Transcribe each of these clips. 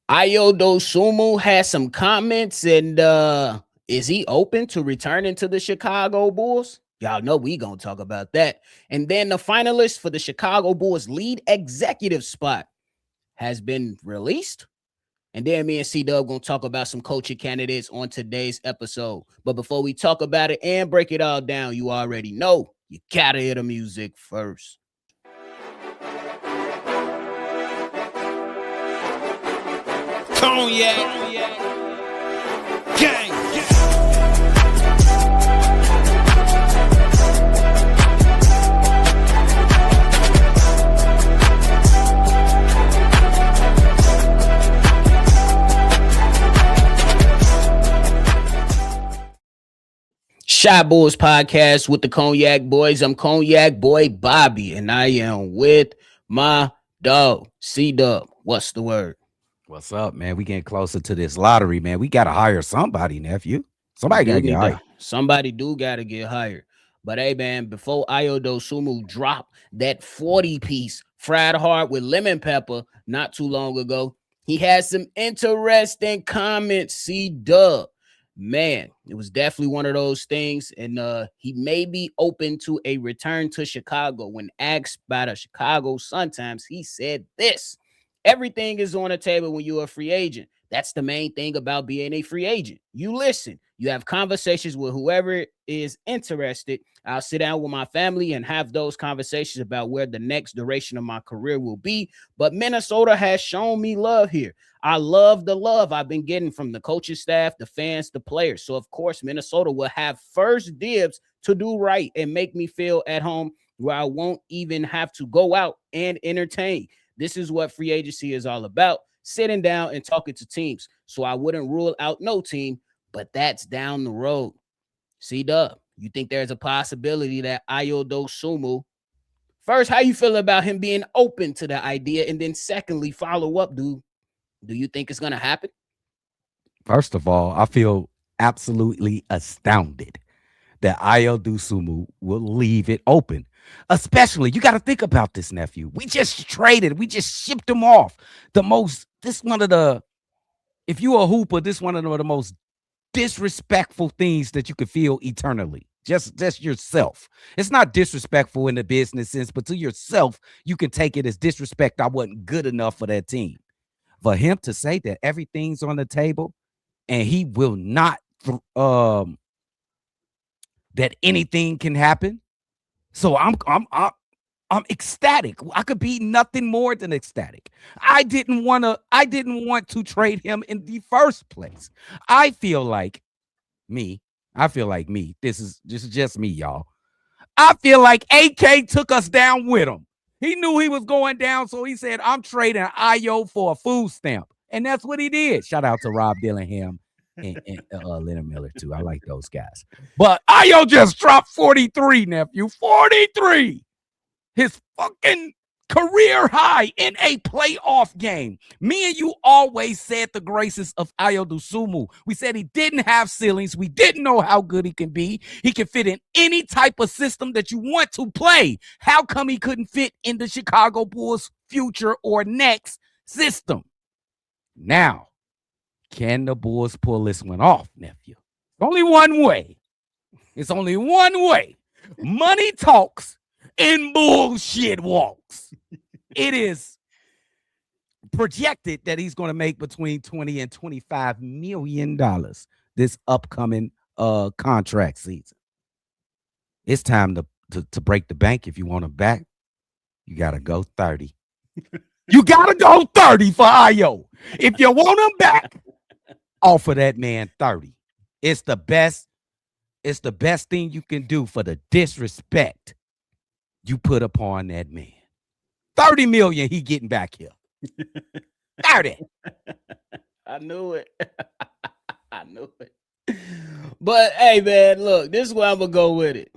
Ayo Dosunmu has some comments, and is he open to returning to the Chicago Bulls? Y'all know we gonna talk about that. And then the finalist for the Chicago Bulls lead executive spot has been released. And then me and C Dub gonna talk about some coaching candidates on today's episode. But before we talk about it and break it all down, you already know you gotta hear the music first. Cognac, gang. Shy Bulls podcast with the Cognac Boys. I'm Cognac Boy Bobby, and I am with my dog, C Dub. What's the word? What's up, man? We getting closer to this lottery, man. We gotta hire somebody, nephew. Somebody gotta get hired. Somebody do gotta get hired. But hey, man, before Ayo Dosunmu dropped that 40-piece fried hard with lemon pepper not too long ago, he had some interesting comments. C Dub. Man, it was definitely one of those things, and he may be open to a return to Chicago. When asked by the Chicago Sun-Times, he said this: everything is on the table when you're a free agent. That's the main thing about being a free agent. You listen, you have conversations with whoever is interested. I'll sit down with my family and have those conversations about where the next duration of my career will be. But Minnesota has shown me love here. I love the love I've been getting from the coaching staff, the fans, the players. So, of course, Minnesota will have first dibs to do right and make me feel at home where I won't even have to go out and entertain. This is what free agency is all about, sitting down and talking to teams. So I wouldn't rule out no team, but that's down the road. C-Dub, you think there's a possibility that Ayo Dosunmu, first, how you feel about him being open to the idea? And then secondly, follow up, dude. Do you think it's going to happen? First of all, I feel absolutely astounded that Ayo Dosunmu will leave it open. Especially, you got to think about this, nephew. We just shipped him off. If you a hooper, this one of the most disrespectful things that you could feel eternally. Just yourself. It's not disrespectful in the business sense, but to yourself, you can take it as disrespect. I wasn't good enough for that team. For him to say that everything's on the table and he will not, that anything can happen. So I'm ecstatic. I could be nothing more than ecstatic. I didn't want to trade him in the first place. I feel like me. This is just me, y'all. I feel like AK took us down with him. He knew he was going down, so he said, I'm trading Ayo for a food stamp. And that's what he did. Shout out to Rob Dillingham and Leonard Miller, too. I like those guys. But Ayo just dropped 43, nephew. 43. His fucking career high in a playoff game. Me and you always said the graces of Ayo Dosunmu. We said he didn't have ceilings. We didn't know how good he can be. He can fit in any type of system that you want to play. How come he couldn't fit in the Chicago Bulls' future or next system? Now, can the Bulls pull this one off, nephew? Only one way. It's only one way. Money talks and bullshit walks. It is projected that he's going to make between $20 and $25 million this upcoming contract season. It's time to break the bank. If you want him back, you got to go 30. You got to go 30 for Ayo. If you want him back, offer that man 30. It's the best thing you can do for the disrespect you put upon that man. 30 million he getting back here. 30. I knew it. I knew it. But hey, man, look, this is where I'm gonna go with it.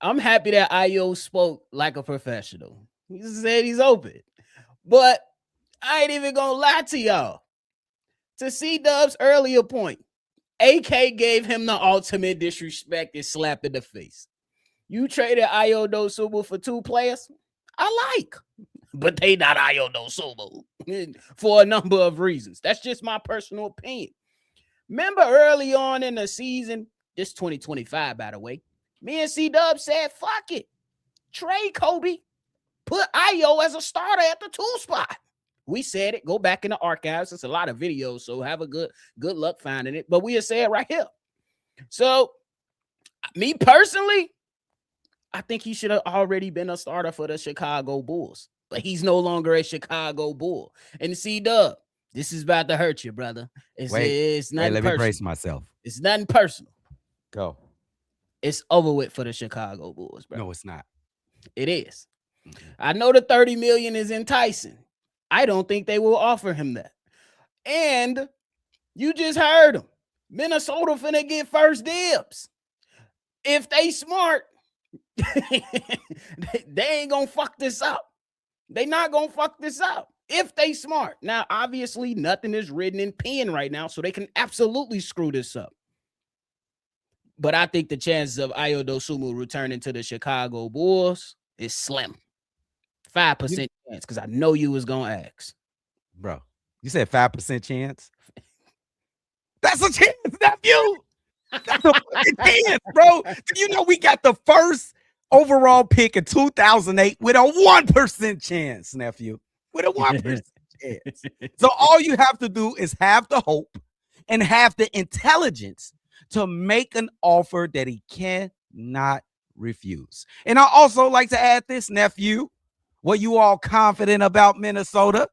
I'm happy that Ayo spoke like a professional. He said he's open. But I ain't even gonna lie to y'all. To C Dub's earlier point, AK gave him the ultimate disrespect and slap in the face. You traded Ayo Dosunmu for two players I like. but they not Ayo Dosunmu for a number of reasons. That's just my personal opinion. Remember early on in the season, this 2025, by the way, me and C Dub said, fuck it. Trade Kobe, put Ayo as a starter at the 2 spot. We said it. Go back in the archives. It's a lot of videos, so have a good luck finding it. But we'll say it right here. So, me personally, I think he should have already been a starter for the Chicago Bulls. But he's no longer a Chicago Bull. And C Dub, this is about to hurt you, brother. It's nothing let personal. me brace myself. It's nothing personal. Go. It's over with for the Chicago Bulls, bro. No, it's not. It is. I know the 30 million is enticing. I don't think they will offer him that. And you just heard him. Minnesota finna get first dibs. If they smart, they ain't gonna fuck this up. They not gonna fuck this up. If they smart. Now, obviously, nothing is written in pen right now, so they can absolutely screw this up. But I think the chances of Ayo Dosunmu returning to the Chicago Bulls is slim. 5% chance, because I know you was gonna ask. Bro, you said 5% chance? That's a chance, nephew. That's a fucking chance, bro. You know we got the first overall pick in 2008 with a 1% chance, nephew. With a 1% chance. So all you have to do is have the hope and have the intelligence to make an offer that he cannot refuse. And I also like to add this, nephew. Were you all confident about Minnesota?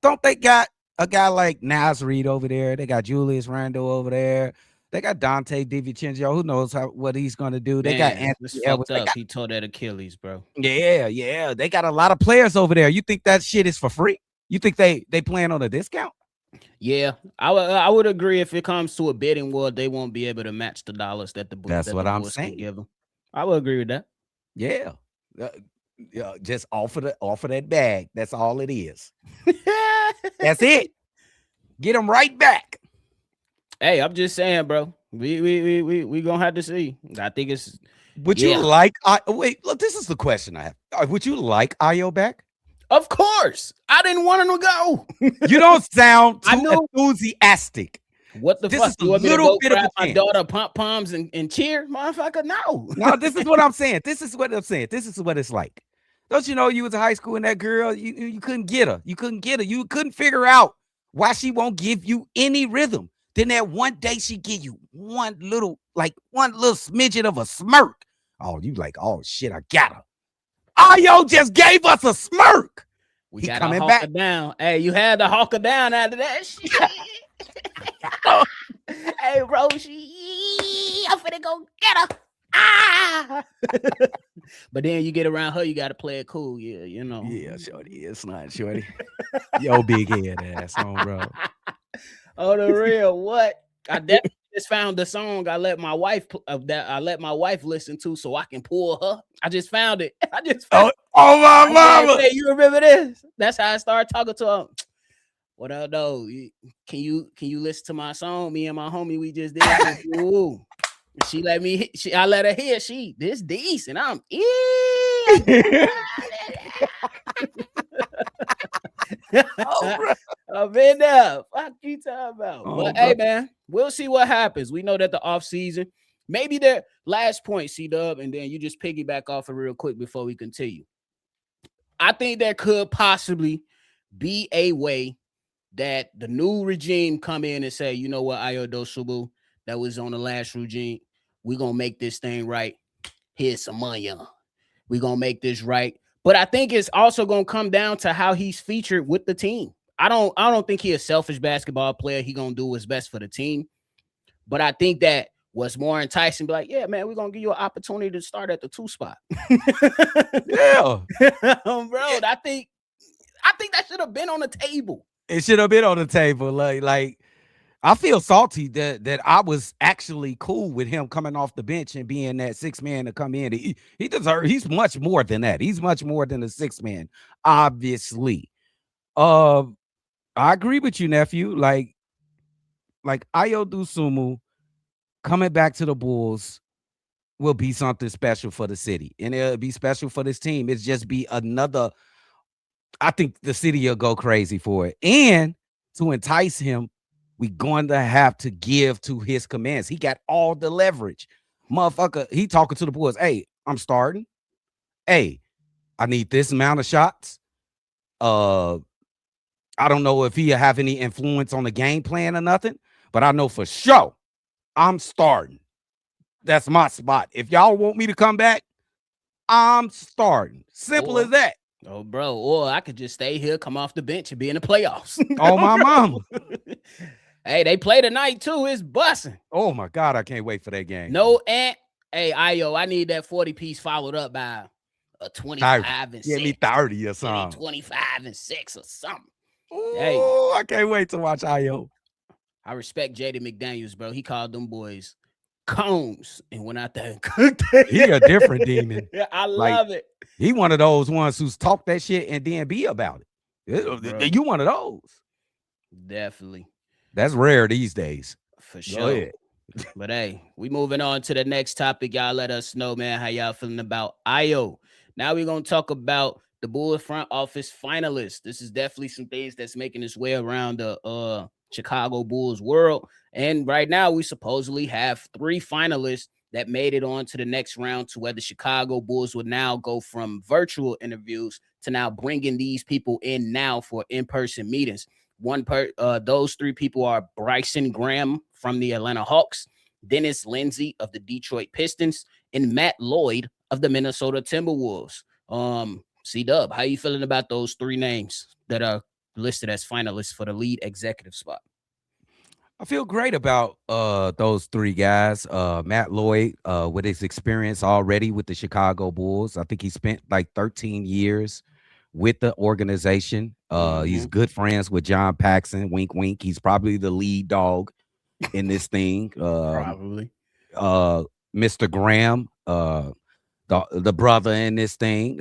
Don't they got a guy like Naz Reid over there? They got Julius Randle over there. They got Dante DiVincenzo. Who knows what he's going to do? They got Anthony Edwards. He tore that Achilles, bro. Yeah. They got a lot of players over there. You think that shit is for free? You think they plan on a discount? Yeah, I would agree. If it comes to a bidding war, they won't be able to match the dollars that the That's what I'm saying. Give them. I would agree with that. Yeah. Just offer that bag. That's all it is. That's it. Get them right back. Hey, I'm just saying, bro. We gonna have to see. I think it's. Would you like? Wait, look. This is the question I have. Would you like Ayo back? Of course. I didn't want him to go. You don't sound too enthusiastic. What the fuck? You want me to go grab my daughter pom-poms and cheer? Motherfucker, no. No, this is what I'm saying. This is what it's like. Don't you know you was in high school and that girl, you couldn't get her. You couldn't figure out why she won't give you any rhythm. Then that one day she give you one little smidget of a smirk. Oh, you like, oh shit, I got her. Ayo just gave us a smirk. We got coming back down. Hey, you had to hawk her down after that shit. Hey, Roshi, I'm finna go get her. Ah! But then you get around her, you got to play it cool. Yeah, you know. Yeah, shorty. It's not shorty. Yo, big head ass on, bro. Oh, the real what? I definitely just found the song I let my wife listen to so I can pull her. I just found it. Oh my mama. Hey, you remember this? That's how I started talking to her. What up, though? Can you listen to my song? Me and my homie, we just did it. Ooh. She let me. I let her hear. This decent. I'm. I've been there. Fuck you talking about. But hey, man, we'll see what happens. We know that the offseason, maybe the last point, C-Dub, and then you just piggyback off it real quick before we continue. I think there could possibly be a way that the new regime come in and say, you know what, Ayo Dosunmu, that was on the last regime. We're going to make this thing right. Here's some money. We're going to make this right. But I think it's also going to come down to how he's featured with the team. I don't think he's a selfish basketball player. He going to do what's best for the team. But I think that what's more enticing, be like, yeah, man, we're going to give you an opportunity to start at the 2 spot. Yeah. Bro, I think that should have been on the table. It should have been on the table. Like I feel salty that I was actually cool with him coming off the bench and being that 6 man to come in. He deserves. He's much more than that. He's much more than a 6 man. Obviously, I agree with you, nephew. Like Ayo Dosunmu coming back to the Bulls will be something special for the city, and it'll be special for this team. It's just be another I think the city will go crazy for it. And to entice him, we going to have to give to his commands. He got all the leverage. Motherfucker, he talking to the boys. Hey, I'm starting. Hey, I need this amount of shots. Uh, I don't know if he have any influence on the game plan or nothing, but I know for sure I'm starting. That's my spot. If y'all want me to come back, I'm starting. Simple as Or that. oh, bro, or I could just stay here, come off the bench, and be in the playoffs. Oh, my mama. Hey, they play tonight too. It's busting. Oh, my God. I can't wait for that game. No ant. Hey, Ayo, I need that 40 piece followed up by a 30. 25 and Give me 6. 30 or Give me something. 25 and 6 or something. Hey, Ooh, I can't wait to watch Ayo. I respect Jaden McDaniels, bro. He called them boys cones and went out there and cooked it. He a different demon. I Like, love it. he one of those ones who's talk that shit and then be about it. Bro, You one of those. definitely. That's rare these days. For Go sure. ahead. But hey, we moving on to the next topic. Y'all let us know, man, how y'all feeling about Ayo. Now we're gonna talk about the Bulls front office finalists. This is definitely some things that's making its way around the Chicago Bulls world. And right now, we supposedly have 3 finalists that made it on to the next round, to where the Chicago Bulls would now go from virtual interviews to now bringing these people in now for in-person meetings. Those 3 people are Bryson Graham from the Atlanta Hawks, Dennis Lindsey of the Detroit Pistons, and Matt Lloyd of the Minnesota Timberwolves. C-Dub, how you feeling about those 3 names that are listed as finalists for the lead executive spot? I feel great about those 3 guys. Matt Lloyd, with his experience already with the Chicago Bulls. I think he spent like 13 years with the organization. He's good friends with John Paxson. Wink, wink. He's probably the lead dog in this thing. Probably. Mr. Graham, the brother in this thing.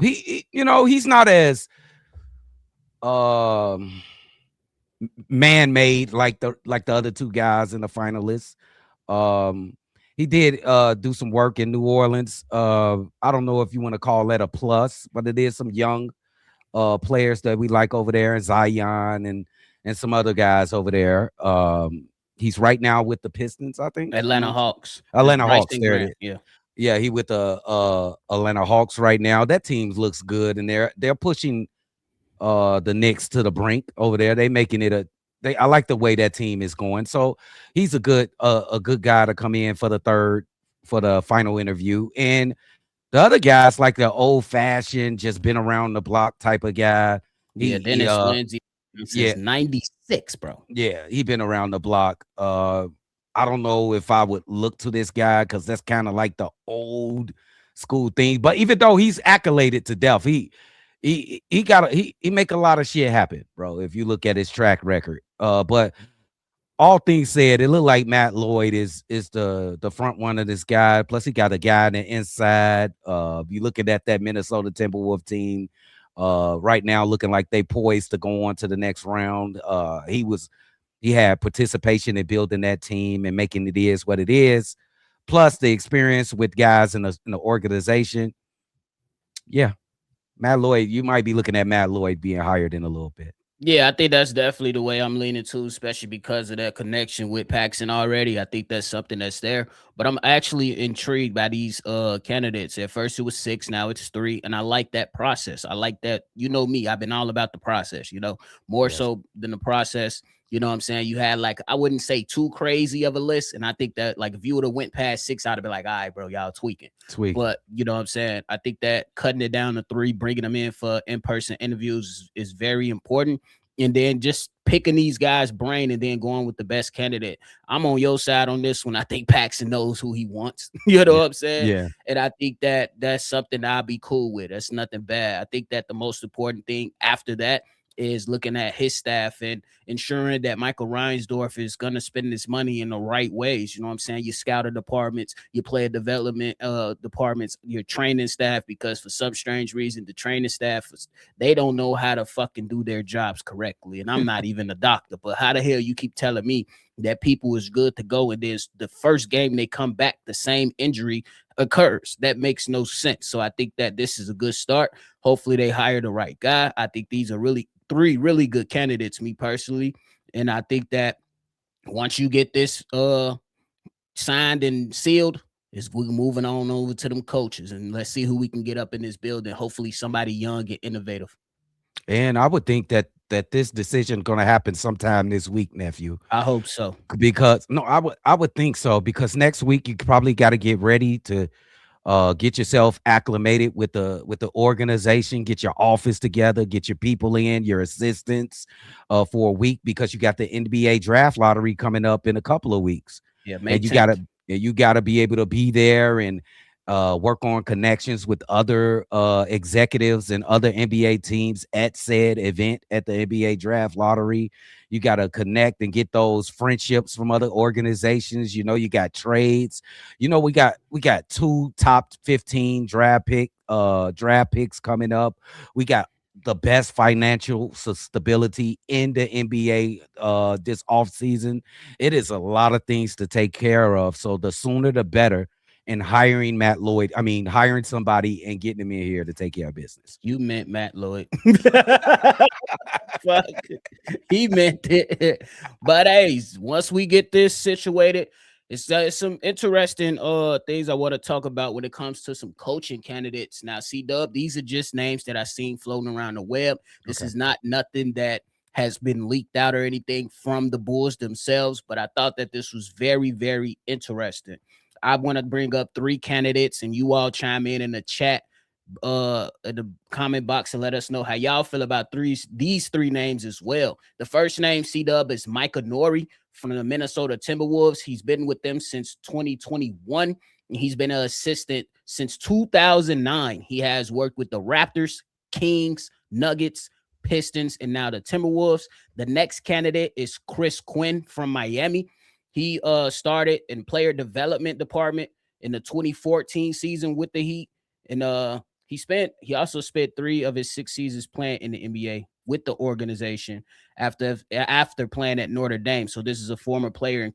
He's not as man-made like the other 2 guys in the finalists. He did do some work in New Orleans. I don't know if you want to call that a plus, but it is some young players that we like over there, Zion and some other guys over there. He's right now with the Pistons, I think. Atlanta Hawks. Atlanta Hawks. Bryson There it Graham. is. Yeah. Yeah, he with the Atlanta Hawks right now. That team looks good, and they're pushing the Knicks to the brink over there. They making it I like the way that team is going. So he's a good guy to come in for the final interview. And the other guys like the old fashioned, just been around the block type of guy. Yeah, Dennis Lindsey yeah, since 96, bro. yeah, he been around the block. I don't know if I would look to this guy because that's kind of like the old school thing. But even though he's accoladed to death, he make a lot of shit happen, bro. If you look at his track record. But all things said, it looked like Matt Lloyd is the front one of this guy. Plus, he got a guy on the inside. You looking at that Minnesota Timberwolves team right now, looking like they poised to go on to the next round. He had participation in building that team and making it is what it is. Plus, the experience with guys in the organization. Yeah, Matt Lloyd. You might be looking at Matt Lloyd being hired in a little bit. Yeah, I think that's definitely the way I'm leaning to, especially because of that connection with Paxson already. I think that's something that's there. But I'm actually intrigued by these candidates. At first it was 6, now it's 3. And I like that process. I like that. You know me, I've been all about the process, more so than the process. You know what I'm saying? You had like, I wouldn't say too crazy of a list. And I think that like if you would have went past 6, I'd have been like, all right, bro, y'all tweaking. But you know what I'm saying? I think that cutting it down to 3, bringing them in for in-person interviews is very important. And then just picking these guys' brain and then going with the best candidate. I'm on your side on this one. I think Paxson knows who he wants. You know what I'm saying? Yeah. And I think that that's something I'll be cool with. That's nothing bad. I think that the most important thing after that is looking at his staff and ensuring that Michael Reinsdorf is going to spend his money in the right ways. You know what I'm saying? Your scouting departments, your player development departments, your training staff, because for some strange reason, the training staff, they don't know how to fucking do their jobs correctly. And I'm not even a doctor, but how the hell you keep telling me that people is good to go and there's the first game they come back the same injury occurs. That makes no sense. So I think that this is a good start. Hopefully they hire the right guy. I think these are really three really good candidates, me personally. And I think that once you get this signed and sealed, is we moving on over to them coaches and let's see who we can get up in this building. Hopefully somebody young and innovative. And I would think that this decision going to happen sometime this week, nephew. I hope so. Because no, I would think so because next week you probably got to get ready to get yourself acclimated with the organization, get your office together, get your people in, your assistants for a week because you got the NBA draft lottery coming up in a couple of weeks. Yeah, May And 10th. you gotta be able to be there and work on connections with other executives and other NBA teams at said event at the NBA draft lottery. You got to connect and get those friendships from other organizations. You know, you got trades. You know, we got two top 15 draft picks coming up. We got the best financial stability in the NBA this offseason. It is a lot of things to take care of. So the sooner the better in hiring Matt Lloyd. I mean, hiring somebody and getting him in here to take care of business. You meant Matt Lloyd. Fuck. He meant it. But hey, once we get this situated, it's some interesting things I want to talk about when it comes to some coaching candidates. Now, C Dub, these are just names that I seen floating around the web. This Okay. is not nothing that has been leaked out or anything from the Bulls themselves, but I thought that this was very, very interesting. I want to bring up three candidates and you all chime in the chat in the comment box and let us know how y'all feel about these three names as well. The first name, C Dub, is Micah Nori from the Minnesota Timberwolves. He's been with them since 2021. He's been an assistant since 2009. He has worked with the Raptors, Kings, Nuggets, Pistons, and now the Timberwolves. The next candidate is Chris Quinn from Miami. He started in player development department in the 2014 season with the Heat. And he also spent 3 of his 6 seasons playing in the NBA with the organization after playing at Notre Dame. So this is a former player in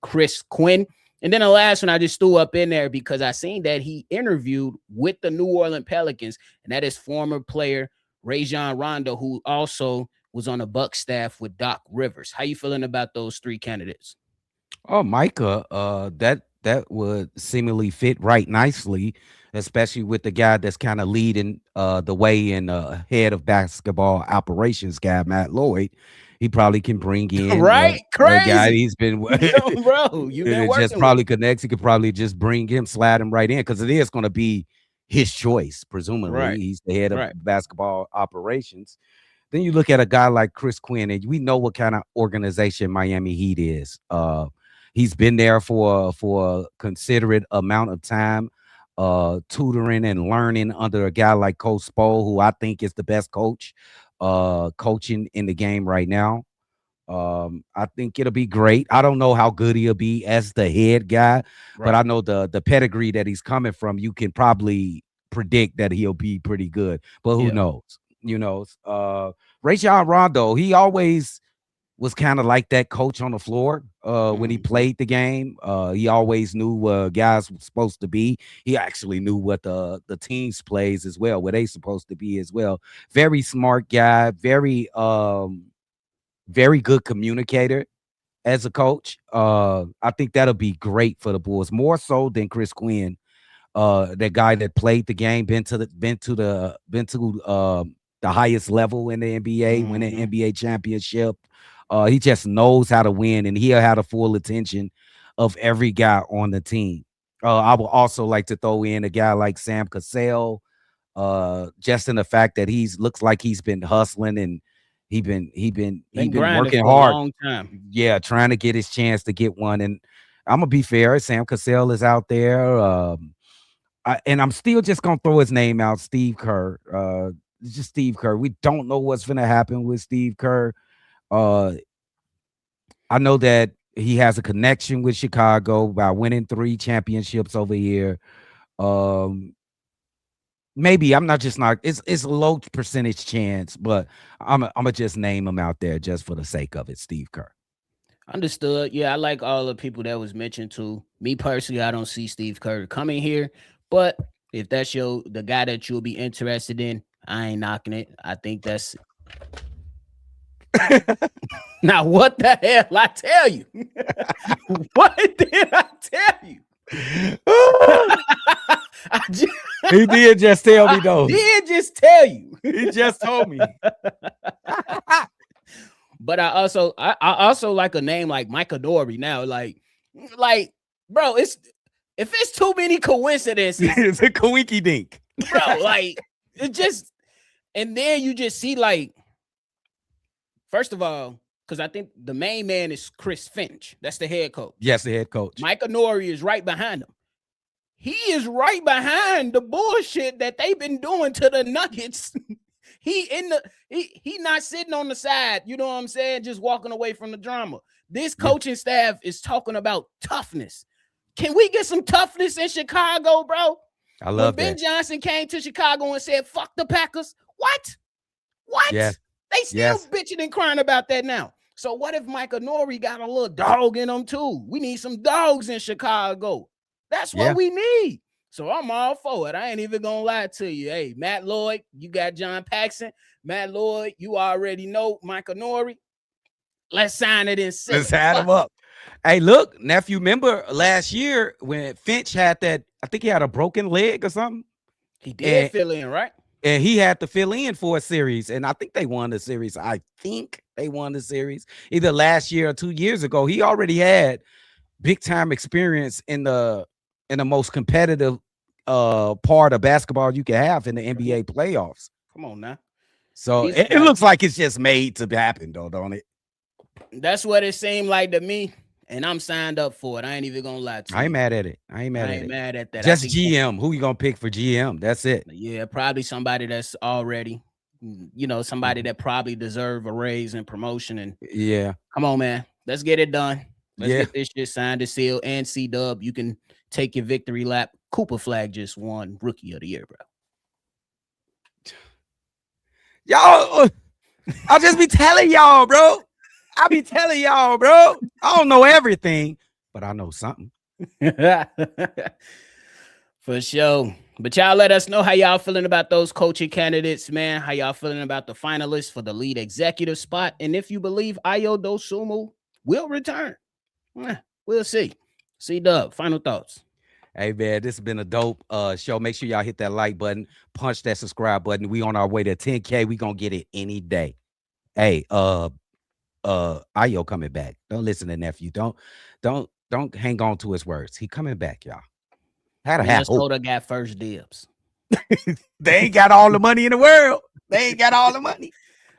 Chris Quinn. And then the last one I just threw up in there because I seen that he interviewed with the New Orleans Pelicans, and that is former player Rajon Rondo, who also was on the Buck staff with Doc Rivers. How you feeling about those three candidates? Oh, Micah, that would seemingly fit right nicely, especially with the guy that's kind of leading the way in head of basketball operations guy, Matt Lloyd. He probably can bring in Right? a guy Crazy. he's been Bro, you've been it just working with. probably connects. He could probably just bring him, slide him right in because it is going to be his choice, presumably. Right. He's the head of Right. basketball operations. Then you look at a guy like Chris Quinn, and we know what kind of organization Miami Heat is. He's been there for a considerate amount of time, tutoring and learning under a guy like Coach Spo, who I think is the best coach, coaching in the game right now. I think it'll be great. I don't know how good he'll be as the head guy, but Right. I know the pedigree that he's coming from. You can probably predict that he'll be pretty good, but who Yeah. knows? You know, Rajon Rondo, he always was kind of like that coach on the floor when he Mhm. played the game. He always knew where guys were supposed to be. He actually knew what the teams plays as well, where they supposed to be as well. Very smart guy, very good communicator as a coach. I think that'll be great for the Bulls, more so than Chris Quinn, that guy that played the game, been to the highest level in the NBA, win an Mhm. NBA championship. He just knows how to win, and he'll have the full attention of every guy on the team. I would also like to throw in a guy like Sam Cassell, just in the fact that he's looks like he's been hustling and he Been been grinding working for a hard, long time. yeah, trying to get his chance to get one. And I'm gonna be fair, Sam Cassell is out there. And I'm still just gonna throw his name out, Steve Kerr. It's just Steve Kerr. We don't know what's gonna happen with Steve Kerr. Uh, I know that he has a connection with Chicago by winning 3 championships over here. Um, Maybe I'm not just not. It's a low percentage chance, but I'm gonna just name him out there just for the sake of it, Steve Kerr. Understood. Yeah, I like all the people that was mentioned too. Me personally, I don't see Steve Kerr coming here, but if that's the guy that you'll be interested in, I ain't knocking it. I think that's now what the hell I tell you. What did I tell you? I just, He did just tell me though. did just tell you. He just told me. But I also like a name like Micah Dory now. Like, bro, if it's too many coincidences, It's a coinky dink. bro, like it just and then you just see like, first of all, because I think the main man is Chris Finch. That's the head coach. Yes, the head coach. Micah Nori is right behind him. He is right behind the bullshit that they've been doing to the Nuggets. He not sitting on the side, you know what I'm saying, just walking away from the drama. This coaching staff is talking about toughness. Can we get some toughness in Chicago, bro? I love when Ben Johnson came to Chicago and said, fuck the Packers. What? Yeah. They still bitching and crying about that now. So what if Micah Nori got a little dog in him too? We need some dogs in Chicago. That's what we need. So I'm all for it. I ain't even gonna lie to you. Hey, Matt Lloyd, you got John Paxson. Matt Lloyd, you already know Micah Nori. Let's sign it in. Let's add him up. Hey, look, nephew, remember last year when Finch had that, I think he had a broken leg or something? He did fill in, right? And he had to fill in for a series. And I think they won the series. I think they won the series either last year or 2 years ago. He already had big time experience in the most competitive part of basketball you can have in the NBA playoffs. Come on now. So it looks like it's just made to happen, though, don't it? That's what it seemed like to me, and I'm signed up for it. I ain't even gonna lie to you. I ain't mad at it. I ain't mad at that. Just GM. Who you gonna pick for GM? That's it. Yeah, probably somebody that's already, somebody that probably deserve a raise and promotion. And come on, man, let's get it done. Let's get this shit signed and sealed. And C-Dub, you can take your victory lap. Cooper Flag just won Rookie of the Year, bro. Y'all, I'll just be telling y'all, bro. I be telling y'all, bro. I don't know everything, but I know something. For sure. But y'all let us know how y'all feeling about those coaching candidates, man. How y'all feeling about the finalists for the lead executive spot. And if you believe Ayo Dosunmu will return. We'll see. C-Dub, final thoughts. Hey, man, this has been a dope show. Make sure y'all hit that like button, punch that subscribe button. We on our way to 10K. We gonna get it any day. Hey, Ayo coming back. Don't listen to nephew. Don't hang on to his words. He coming back, y'all. Minnesota got first dibs. They ain't got all the money in the world. They ain't got all the money.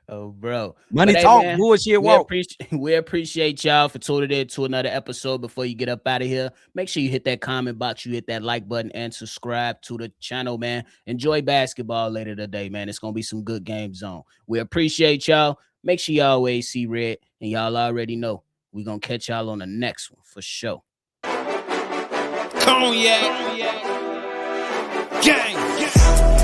Oh, bro. Money talk, bullshit walk. We appreciate y'all for tuning in to another episode. Before you get up out of here, make sure you hit that comment box, you hit that like button, and subscribe to the channel, man. Enjoy basketball later today, man. It's going to be some good games on. We appreciate y'all. Make sure y'all always see red, and y'all already know we're going to catch y'all on the next one for sure. Cognac. Gang.